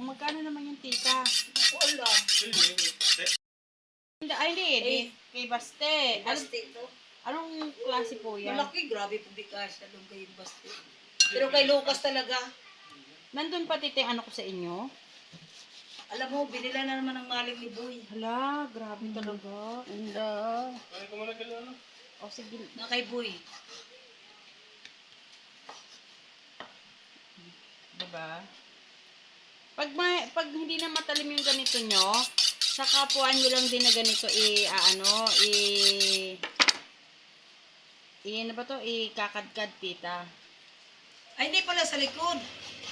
Magkano naman yung tita? Wala. Ay, hindi. Kay Baste. Baste ito. Anong klase po yan? Malaki, grabe po bigas. Anong kayo baste. Pero kay Lucas talaga. Nandun pa tita ano ko sa inyo? Alam mo, binila na naman ng maling ni Boy. Hala, grabe talaga. Anda. O sige. Na kay Boy. Diba? Pag hindi na matalim yung ganito nyo, sa kapuan nyo lang din na ganito ano ba to? Ikakadkad tita. Ay, hindi pala sa likod.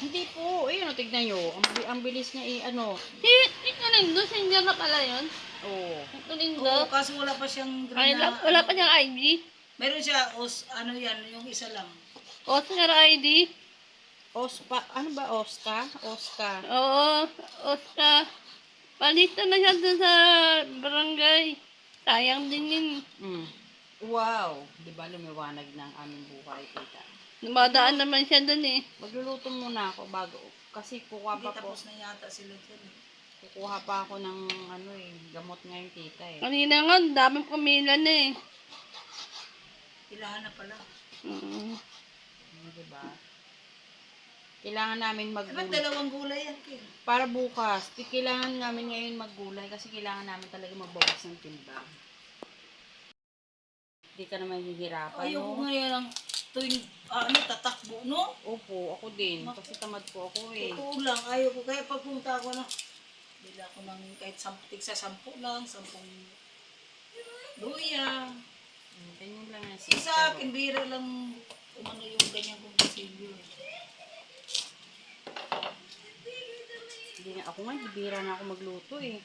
Hindi po. Ayun, tignan nyo. Ang bilis niya Ito lindo, senior na pala yun. Oo. Ito lindo. Oo, kaso wala pa siyang Ay, wala pa niyang ID. Meron siya, ano yan, yung isa lang. Oscar ID. Ano ba? Oscar. Oo, Oscar. Palitan na siya dun sa barangay. Sayang din yun. Wow. Diba lumiwanag ng aming buhay, tita? Dumadaan naman siya dun eh. Magluluto muna ako bago. Kasi kukuha Hindi pa po. tapos na yata sila dyan. Kukuha pa ako ng gamot ngayon, tita eh. Kanina nga, daming pumila na eh. Ilahan na pala. Diba? Kailangan namin Ba't maggulay. dalawang gulay yan, Kim? Para bukas, kailangan namin ngayon maggulay kasi kailangan namin talaga magbawas ng timbang. Hindi ka naman hihirapan, Ayoko no? ngayon ang tuwing, tatakbo, no? Opo, ako din. Kasi tamad po ako eh. Totoo lang, ayoko. Kaya pagpunta ako na, bila ko ng kahit tigsa 10 lang, 10 luya. Ganyan lang yan Sa akin, bira lang umano yung ganyan kong pasilyo. Hindi na ako nga, bibira na ako magluto eh.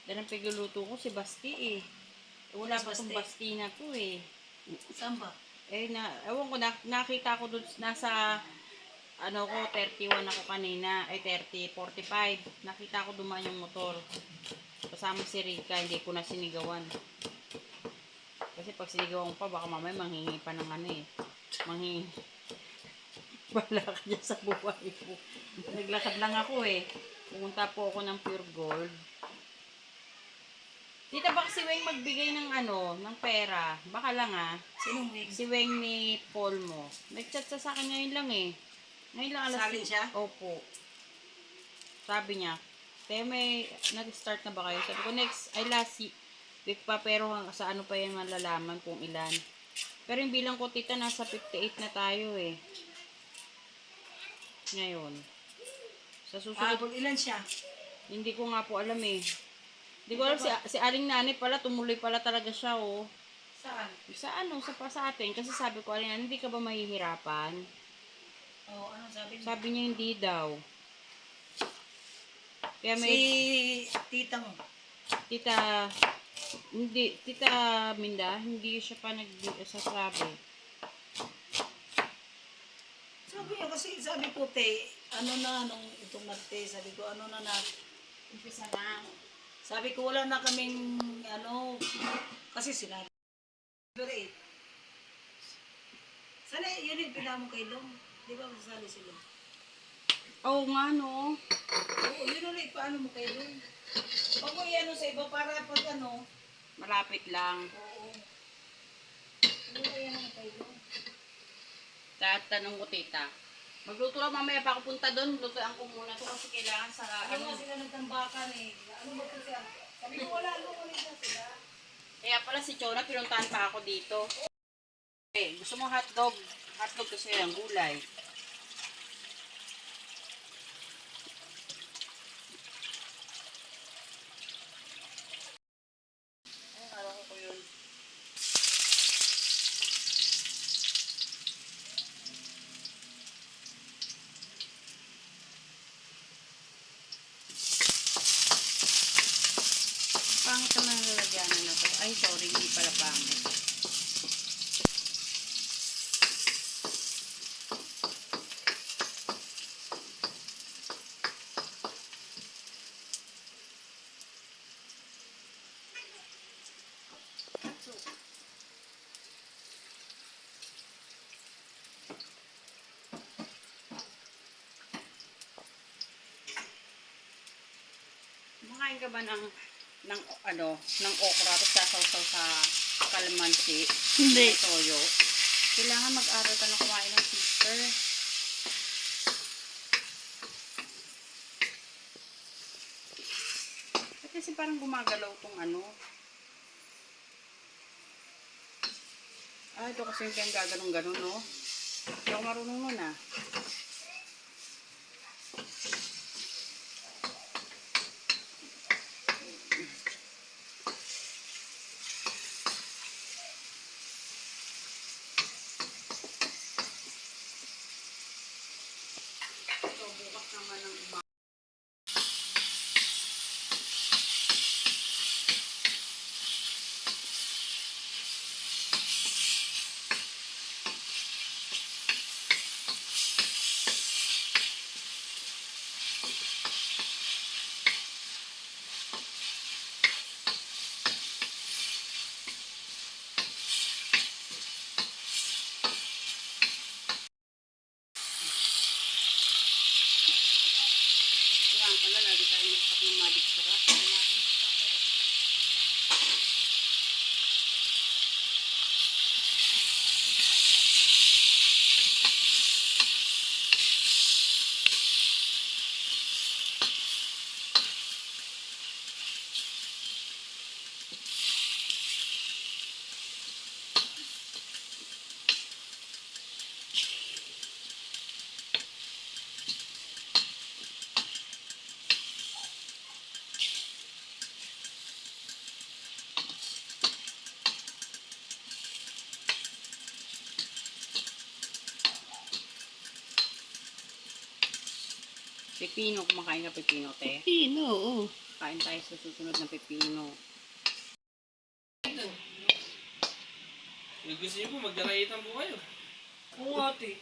Dahil ang pagluluto ko si Basti eh. Wala pa itong Basti na to eh. Saan ba? Ewan ko, nakita ko doon, nasa, 31 ako kanina, 45. Nakita ko dumaan yung motor. Kasama si Rika, hindi ko na sinigawan. Kasi pag sinigawan ko pa, baka mamaya manghingi pa ng manghingi. Wala ka dyan sa buhay ko. Naglakad lang ako eh. Pumunta po ako ng Pure Gold. Tita, baka si Weng magbigay ng ng pera. Baka lang Sinong Weng? Si Weng ni Paul mo. Nag-chat sa akin ngayon lang eh. Ngayon lang alas. Sabi siya? Opo. Sabi niya, may nag-start na ba kayo? Sabi ko, last week pa, pero sa pa yan malalaman kung ilan. Pero yung bilang ko, tita, nasa 58 na tayo eh. Ngayon. Sa susunod. Ilan siya? Hindi ko nga po alam eh. Hindi ko alam, si Aling Nani pala, tumuloy pala talaga siya oh. Saan? Sa atin. Kasi sabi ko, Aling Nani, hindi ka ba mahihirapan? Oo, ano sabi niya? Sabi niya hindi daw. Kaya may... Si tita mo? Tita Minda, hindi siya pa nagsasabi. Sabi niya kasi, sabi ko, nung itong Marte, sabi ko, umpisa na. Sabi ko, wala na kaming, kasi sinabi. February 8. Sana yun yung pinamong kay Long. Di ba masasali sila? Oo nga no. Oo, yun ulit, paano mo kay Long? Huwag mo sa iba para pag Malapit lang. Oo. Ano kaya naman kay Long? Tanong ko, tita. Magluto lang mamaya pa ako punta doon. Lutuan ko muna to kasi kailangan sa Ano sila nagtambakan eh. Ano ba ito siya? Sabi ko wala, ulit na sila. Kaya pala si Chona, pinuntahan pa ako dito. Gusto mo hotdog? Hotdog kasi yung gulay. Araw ko yun. Pangit naman ang lalagyanan na to. Ay, sorry, hindi pala pangit. kumakain ka ba ng ano, ng okra tapos sasawsaw sa kalamansi? Hindi. May toyo. Kailangan mag-aral ka na kumain ng sister. Kasi parang gumagalaw tong ano. Ito kasi yung kayang gaganong-ganon, no? Hindi ako marunong nun, ah. So, bukas naman ng umaga. Kaya pala, lagi tayong stock ng magic sarap. Wala akong stock eh. Pepino, kumakain ka pepino, te. Pino, oo. Kain tayo sa susunod na pepino. Gusto niyo po, magdaraitan po kayo. Oo, ate.